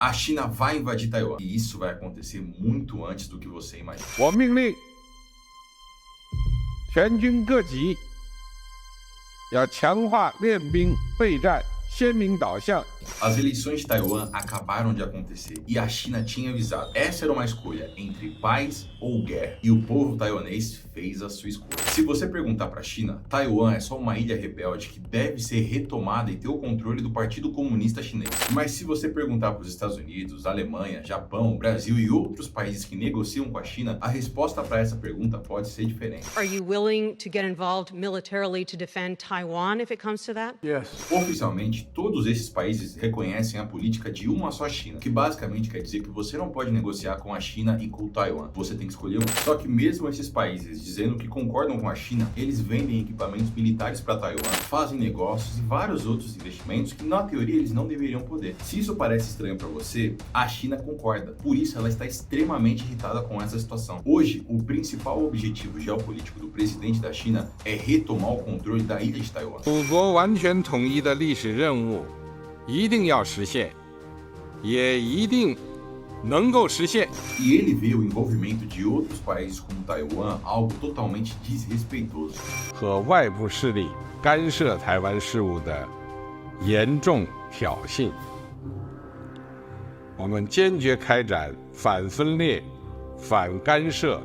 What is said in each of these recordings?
A China vai invadir Taiwan. E isso vai acontecer muito antes do que você imagina. 我命令全军各级要强化练兵备战鲜明导向。 As eleições de Taiwan acabaram de acontecer e a China tinha avisado. Essa era uma escolha entre paz ou guerra. E o povo taiwanês fez a sua escolha. Se você perguntar para a China, Taiwan é só uma ilha rebelde que deve ser retomada e ter o controle do Partido Comunista Chinês. Mas se você perguntar para os Estados Unidos, Alemanha, Japão, Brasil e outros países que negociam com a China, a resposta para essa pergunta pode ser diferente. Are you willing to get involved militarily to defend Taiwan if it comes to that? Yes. Oficialmente, todos esses países reconhecem a política de uma só China, que basicamente quer dizer que você não pode negociar com a China e com Taiwan. Você tem que escolher um. Só que mesmo esses países dizendo que concordam com a China, eles vendem equipamentos militares para Taiwan, fazem negócios e vários outros investimentos que na teoria eles não deveriam poder. Se isso parece estranho para você, a China concorda. Por isso ela está extremamente irritada com essa situação. Hoje, o principal objetivo geopolítico do presidente da China é retomar o controle da ilha de Taiwan. 祖国完全统一的历史任务一定要实现，也一定能够实现。 E ele vê o envolvimento de outros países como Taiwan algo totalmente desrespeitoso. 和外部势力干涉台湾事务的严重挑衅。我们坚决开展反分裂、反干涉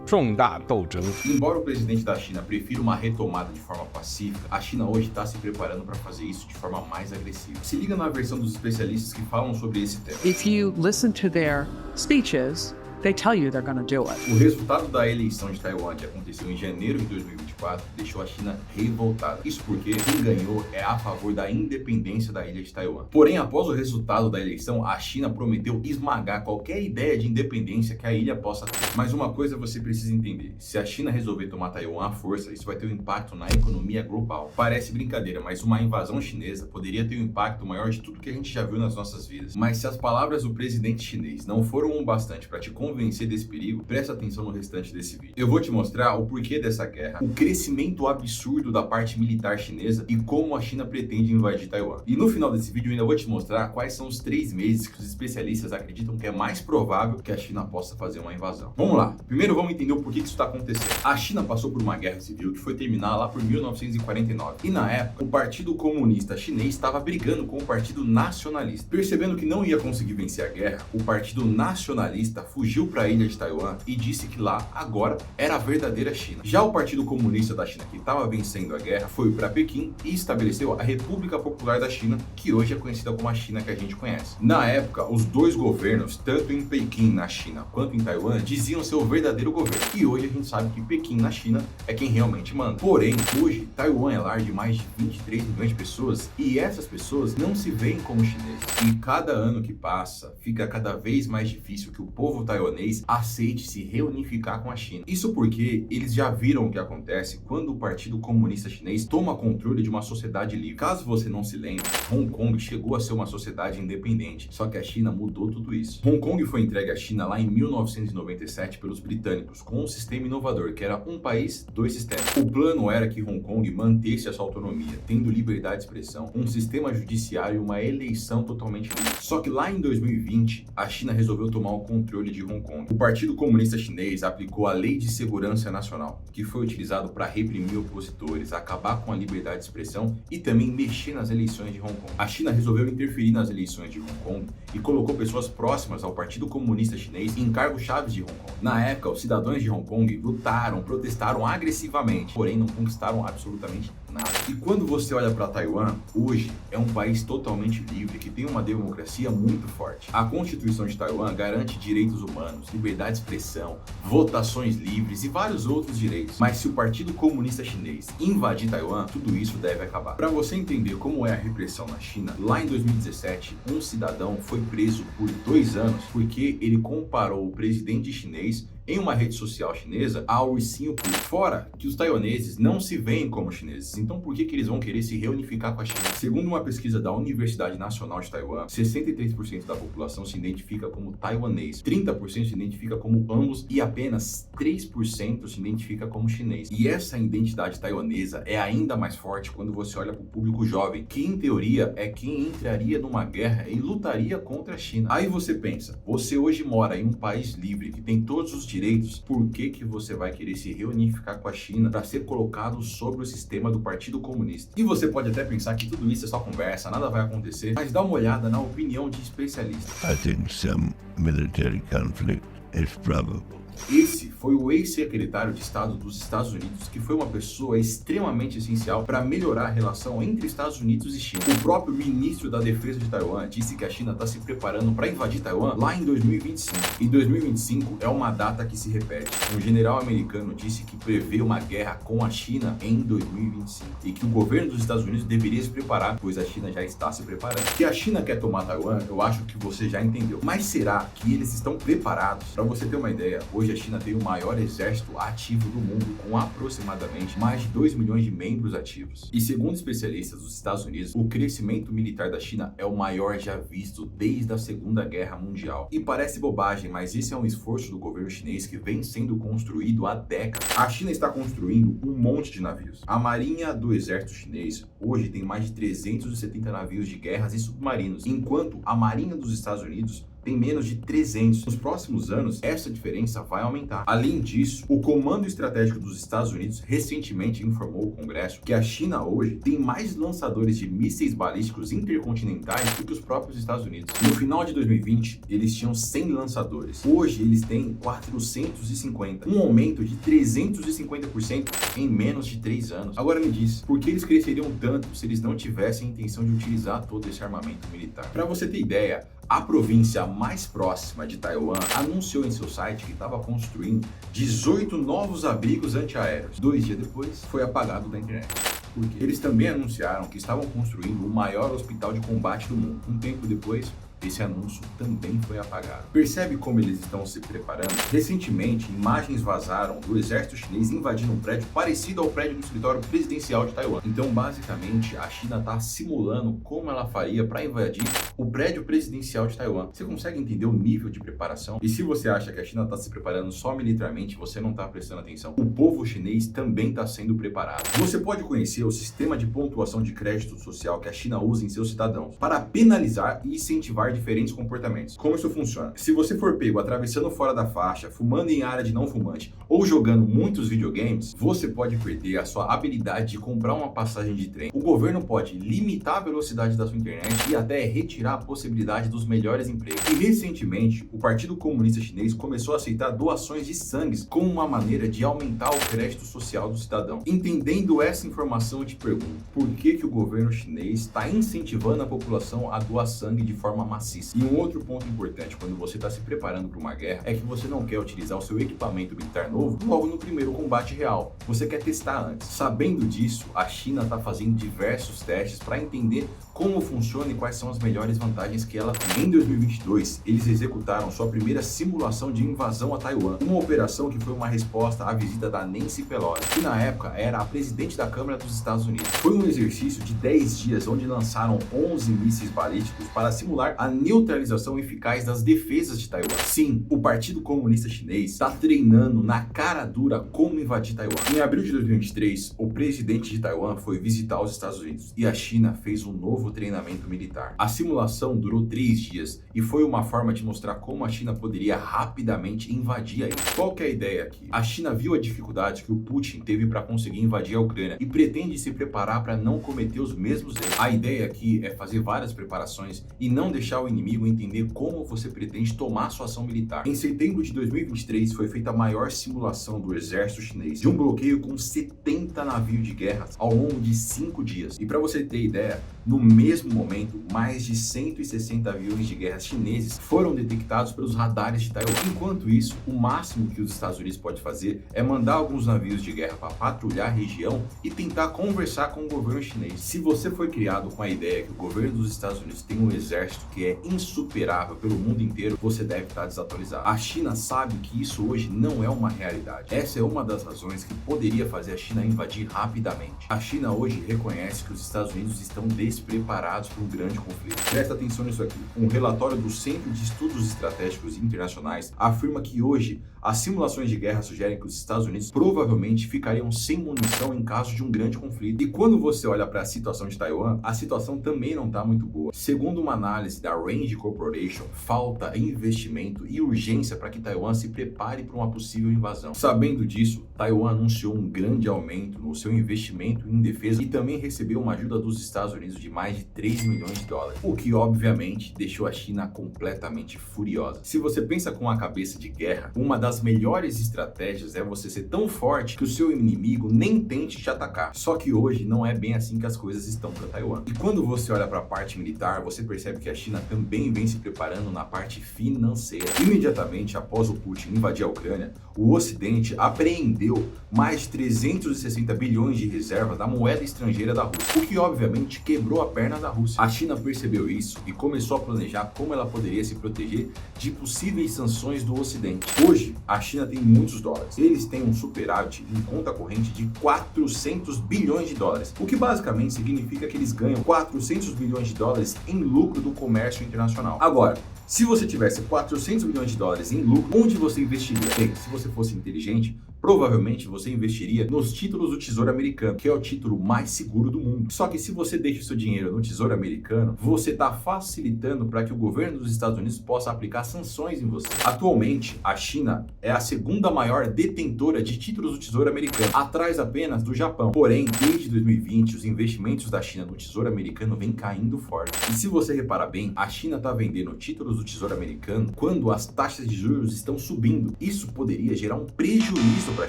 重大斗争。 Embora o presidente da China prefira uma retomada de forma pacífica, a China hoje está se preparando para fazer isso de forma mais agressiva. Se liga na versão dos especialistas que falam sobre esse tema. If you listen to their speeches, they tell you they're going to do it. O resultado da eleição de Taiwan, que aconteceu em janeiro de 2024, deixou a China revoltada. Isso porque quem ganhou é a favor da independência da ilha de Taiwan. Porém, após o resultado da eleição, a China prometeu esmagar qualquer ideia de independência que a ilha possa ter. Mas uma coisa você precisa entender: se a China resolver tomar Taiwan à força, isso vai ter um impacto na economia global. Parece brincadeira, mas uma invasão chinesa poderia ter um impacto maior de tudo que a gente já viu nas nossas vidas. Mas se as palavras do presidente chinês não foram o bastante para te convencer desse perigo, presta atenção no restante desse vídeo. Eu vou te mostrar o porquê dessa guerra, o crescimento absurdo da parte militar chinesa e como a China pretende invadir Taiwan. E no final desse vídeo eu ainda vou te mostrar quais são os 3 meses que os especialistas acreditam que é mais provável que a China possa fazer uma invasão. Vamos lá. Primeiro vamos entender o porquê que isso está acontecendo. A China passou por uma guerra civil que foi terminar lá por 1949. E na época, o Partido Comunista Chinês estava brigando com o Partido Nacionalista. Percebendo que não ia conseguir vencer a guerra, o Partido Nacionalista fugiu para a ilha de Taiwan e disse que lá agora era a verdadeira China. Já o Partido Comunista da China, que estava vencendo a guerra, foi para Pequim e estabeleceu a República Popular da China, que hoje é conhecida como a China que a gente conhece. Na época, os dois governos, tanto em Pequim, na China, quanto em Taiwan, diziam ser o verdadeiro governo. E hoje a gente sabe que Pequim, na China, é quem realmente manda. Porém, hoje, Taiwan é lar de mais de 23 milhões de pessoas e essas pessoas não se veem como chineses. E cada ano que passa, fica cada vez mais difícil que o povo taiwanês aceite se reunificar com a China. Isso porque eles já viram o que acontece quando o Partido Comunista Chinês toma controle de uma sociedade livre. Caso você não se lembre, Hong Kong chegou a ser uma sociedade independente, só que a China mudou tudo isso. Hong Kong foi entregue à China lá em 1997 pelos britânicos, com um sistema inovador, que era um país, dois sistemas. O plano era que Hong Kong mantesse a sua autonomia, tendo liberdade de expressão, um sistema judiciário e uma eleição totalmente livre. Só que lá em 2020, a China resolveu tomar o controle de Hong Kong. O Partido Comunista Chinês aplicou a Lei de Segurança Nacional, que foi utilizado para reprimir opositores, acabar com a liberdade de expressão e também mexer nas eleições de Hong Kong. A China resolveu interferir nas eleições de Hong Kong e colocou pessoas próximas ao Partido Comunista Chinês em cargos chaves de Hong Kong. Na época, os cidadãos de Hong Kong lutaram, protestaram agressivamente, porém não conquistaram absolutamente nada. E quando você olha para Taiwan, hoje é um país totalmente livre, que tem uma democracia muito forte. A Constituição de Taiwan garante direitos humanos, liberdade de expressão, votações livres e vários outros direitos. Mas se o Partido Comunista Chinês invadir Taiwan, tudo isso deve acabar. Para você entender como é a repressão na China, lá em 2017, um cidadão foi preso por 2 anos porque ele comparou o presidente chinês em uma rede social chinesa a ursinho Poo. Fora que os taiwaneses não se veem como chineses, então por que eles vão querer se reunificar com a China? Segundo uma pesquisa da Universidade Nacional de Taiwan, 63% da população se identifica como taiwanês, 30% se identifica como ambos e apenas 3% se identifica como chinês. E essa identidade taiwanesa é ainda mais forte quando você olha para o público jovem, que em teoria é quem entraria numa guerra e lutaria contra a China. Aí você pensa, você hoje mora em um país livre, que tem todos os direitos, por que você vai querer se reunificar com a China para ser colocado sobre o sistema do Partido Comunista? E você pode até pensar que tudo isso é só conversa, nada vai acontecer, mas dá uma olhada na opinião de especialistas. I think some military conflict is probable. Esse foi o ex-secretário de Estado dos Estados Unidos, que foi uma pessoa extremamente essencial para melhorar a relação entre Estados Unidos e China. O próprio ministro da Defesa de Taiwan disse que a China está se preparando para invadir Taiwan lá em 2025. E 2025 é uma data que se repete. Um general americano disse que prevê uma guerra com a China em 2025 e que o governo dos Estados Unidos deveria se preparar, pois a China já está se preparando. Que a China quer tomar Taiwan, eu acho que você já entendeu. Mas será que eles estão preparados? Para você ter uma ideia, hoje a China tem o maior exército ativo do mundo, com aproximadamente mais de 2 milhões de membros ativos. E segundo especialistas dos Estados Unidos, o crescimento militar da China é o maior já visto desde a Segunda Guerra Mundial. E parece bobagem, mas esse é um esforço do governo chinês que vem sendo construído há décadas. A China está construindo um monte de navios. A marinha do exército chinês hoje tem mais de 370 navios de guerras e submarinos, enquanto a marinha dos Estados Unidos tem menos de 300. Nos próximos anos, essa diferença vai aumentar. Além disso, o Comando Estratégico dos Estados Unidos recentemente informou ao Congresso que a China hoje tem mais lançadores de mísseis balísticos intercontinentais do que os próprios Estados Unidos. No final de 2020, eles tinham 100 lançadores. Hoje, eles têm 450, um aumento de 350% em menos de 3 anos. Agora me diz, por que eles cresceriam tanto se eles não tivessem a intenção de utilizar todo esse armamento militar? Para você ter ideia, a província mais próxima de Taiwan anunciou em seu site que estava construindo 18 novos abrigos antiaéreos. 2 dias depois, foi apagado da internet. Por quê? Eles também anunciaram que estavam construindo o maior hospital de combate do mundo. Um tempo depois, esse anúncio também foi apagado. Percebe como eles estão se preparando? Recentemente, imagens vazaram do exército chinês invadindo um prédio parecido ao prédio do escritório presidencial de Taiwan. Então, basicamente, a China está simulando como ela faria para invadir o prédio presidencial de Taiwan. Você consegue entender o nível de preparação? E se você acha que a China está se preparando só militarmente, você não está prestando atenção. O povo chinês também está sendo preparado. Você pode conhecer o sistema de pontuação de crédito social que a China usa em seus cidadãos para penalizar e incentivar diferentes comportamentos. Como isso funciona? Se você for pego atravessando fora da faixa, fumando em área de não fumante ou jogando muitos videogames, você pode perder a sua habilidade de comprar uma passagem de trem. O governo pode limitar a velocidade da sua internet e até retirar a possibilidade dos melhores empregos. E recentemente, o Partido Comunista Chinês começou a aceitar doações de sangue como uma maneira de aumentar o crédito social do cidadão. Entendendo essa informação, eu te pergunto, por que o governo chinês está incentivando a população a doar sangue de forma massiva? E um outro ponto importante quando você está se preparando para uma guerra é que você não quer utilizar o seu equipamento militar novo logo no primeiro combate real. Você quer testar antes. Sabendo disso, a China está fazendo diversos testes para entender como funciona e quais são as melhores vantagens que ela tem. Em 2022, eles executaram sua primeira simulação de invasão a Taiwan, uma operação que foi uma resposta à visita da Nancy Pelosi, que na época era a presidente da Câmara dos Estados Unidos. Foi um exercício de 10 dias onde lançaram 11 mísseis balísticos para simular a neutralização eficaz das defesas de Taiwan. Sim, o Partido Comunista Chinês está treinando na cara dura como invadir Taiwan. Em abril de 2023, o presidente de Taiwan foi visitar os Estados Unidos e a China fez um novo treinamento militar. A simulação durou 3 dias e foi uma forma de mostrar como a China poderia rapidamente invadir a ilha. Qual que é a ideia aqui? A China viu a dificuldade que o Putin teve para conseguir invadir a Ucrânia e pretende se preparar para não cometer os mesmos erros. A ideia aqui é fazer várias preparações e não deixar o inimigo entender como você pretende tomar sua ação militar. Em setembro de 2023 foi feita a maior simulação do exército chinês de um bloqueio com 70 navios de guerra ao longo de 5 dias. E para você ter ideia, No mesmo momento, mais de 160 aviões de guerra chineses foram detectados pelos radares de Taiwan. Enquanto isso, o máximo que os Estados Unidos pode fazer é mandar alguns navios de guerra para patrulhar a região e tentar conversar com o governo chinês. Se você foi criado com a ideia que o governo dos Estados Unidos tem um exército que é insuperável pelo mundo inteiro, você deve estar desatualizado. A China sabe que isso hoje não é uma realidade. Essa é uma das razões que poderia fazer a China invadir rapidamente. A China hoje reconhece que os Estados Unidos estão despreparados para um grande conflito. Presta atenção nisso aqui. Um relatório do Centro de Estudos Estratégicos Internacionais afirma que hoje as simulações de guerra sugerem que os Estados Unidos provavelmente ficariam sem munição em caso de um grande conflito. E quando você olha para a situação de Taiwan, a situação também não está muito boa. Segundo uma análise da Range Corporation, falta investimento e urgência para que Taiwan se prepare para uma possível invasão. Sabendo disso, Taiwan anunciou um grande aumento no seu investimento em defesa e também recebeu uma ajuda dos Estados Unidos de mais de 3 milhões de dólares, o que obviamente deixou a China completamente furiosa. Se você pensa com a cabeça de guerra, uma das melhores estratégias é você ser tão forte que o seu inimigo nem tente te atacar. Só que hoje não é bem assim que as coisas estão para Taiwan. E quando você olha para a parte militar, você percebe que a China também vem se preparando na parte financeira. Imediatamente após o Putin invadir a Ucrânia, o Ocidente apreendeu mais de 360 bilhões de reservas da moeda estrangeira da Rússia, o que obviamente quebrou a perna da Rússia. A China percebeu isso e começou a planejar como ela poderia se proteger de possíveis sanções do Ocidente. Hoje, a China tem muitos dólares. Eles têm um superávit em conta corrente de 400 bilhões de dólares, o que basicamente significa que eles ganham 400 bilhões de dólares em lucro do comércio internacional. Agora, se você tivesse 400 bilhões de dólares em lucro, onde você investiria? Bem, se você fosse inteligente, provavelmente você investiria nos títulos do Tesouro Americano, que é o título mais seguro do mundo. Só que se você deixa o seu dinheiro no Tesouro Americano, você está facilitando para que o governo dos Estados Unidos possa aplicar sanções em você. Atualmente, a China é a segunda maior detentora de títulos do Tesouro Americano, atrás apenas do Japão. Porém, desde 2020, os investimentos da China no Tesouro Americano vêm caindo forte. E se você reparar bem, a China está vendendo títulos do Tesouro Americano quando as taxas de juros estão subindo. Isso poderia gerar um prejuízo para a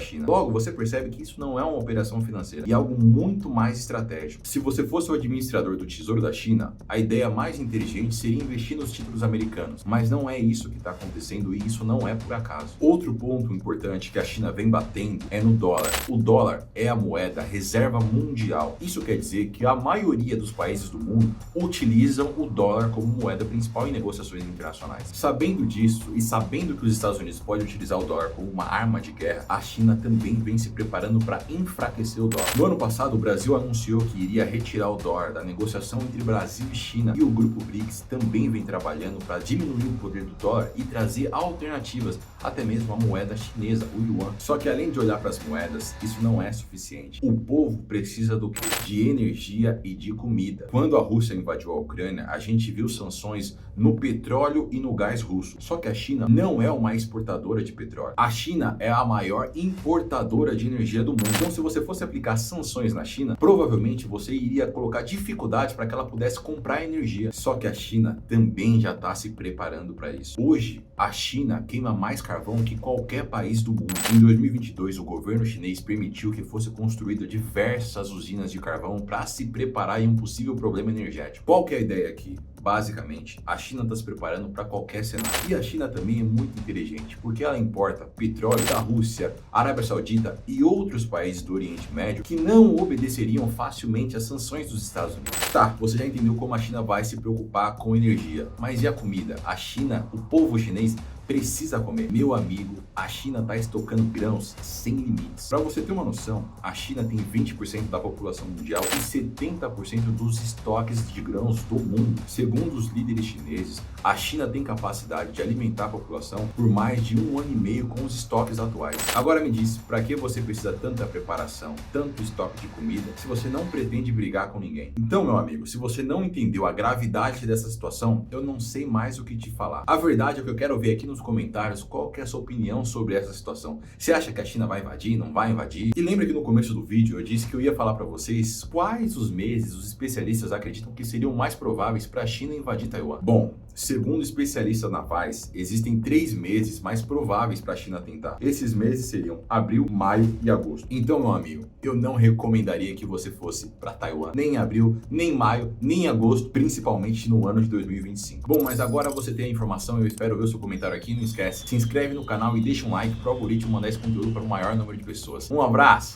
China. Logo, você percebe que isso não é uma operação financeira e algo muito mais estratégico. Se você fosse o administrador do Tesouro da China, a ideia mais inteligente seria investir nos títulos americanos, mas não é isso que está acontecendo e isso não é por acaso. Outro ponto importante que a China vem batendo é no dólar. O dólar é a moeda reserva mundial. Isso quer dizer que a maioria dos países do mundo utilizam o dólar como moeda principal em negociações internacionais. Sabendo disso e sabendo que os Estados Unidos podem utilizar o dólar como uma arma de guerra, a China também vem se preparando para enfraquecer o dólar. No ano passado, o Brasil anunciou que iria retirar o dólar da negociação entre Brasil e China, e o grupo BRICS também vem trabalhando para diminuir o poder do dólar e trazer alternativas, até mesmo a moeda chinesa, o yuan. Só que além de olhar para as moedas, isso não é suficiente. O povo precisa do quê? De energia e de comida. Quando a Rússia invadiu a Ucrânia, a gente viu sanções no petróleo e no gás russo. Só que a China não é uma exportadora de petróleo. A China é a maior importadora de energia do mundo. Então, se você fosse aplicar sanções na China, provavelmente você iria colocar dificuldade para que ela pudesse comprar energia. Só que a China também já está se preparando para isso. Hoje, a China queima mais carvão que qualquer país do mundo. Em 2022, o governo chinês permitiu que fosse construída diversas usinas de carvão para se preparar em um possível problema energético. Qual que é a ideia aqui? Basicamente, a China está se preparando para qualquer cenário. E a China também é muito inteligente, porque ela importa petróleo da Rússia, Arábia Saudita e outros países do Oriente Médio que não obedeceriam facilmente às sanções dos Estados Unidos. Tá, você já entendeu como a China vai se preocupar com energia, mas e a comida? A China, o povo chinês, precisa comer. Meu amigo, a China está estocando grãos sem limites. Para você ter uma noção, a China tem 20% da população mundial e 70% dos estoques de grãos do mundo. Segundo os líderes chineses, a China tem capacidade de alimentar a população por mais de 1 ano e meio com os estoques atuais. Agora me diz, para que você precisa tanta preparação, tanto estoque de comida, se você não pretende brigar com ninguém? Então, meu amigo, se você não entendeu a gravidade dessa situação, eu não sei mais o que te falar. A verdade é que eu quero ver aqui nos comentários qual que é a sua opinião sobre essa situação. Você acha que a China vai invadir, não vai invadir? E lembra que no começo do vídeo eu disse que eu ia falar para vocês quais os meses os especialistas acreditam que seriam mais prováveis para a China invadir Taiwan. Bom, Segundo especialistas navais, existem 3 meses mais prováveis para a China tentar. Esses meses seriam abril, maio e agosto. Então, meu amigo, eu não recomendaria que você fosse para Taiwan, nem em abril, nem em maio, nem em agosto, principalmente no ano de 2025. Bom, mas agora você tem a informação, eu espero ver o seu comentário aqui. Não esquece, se inscreve no canal e deixa um like para o algoritmo mandar esse conteúdo para o maior número de pessoas. Um abraço!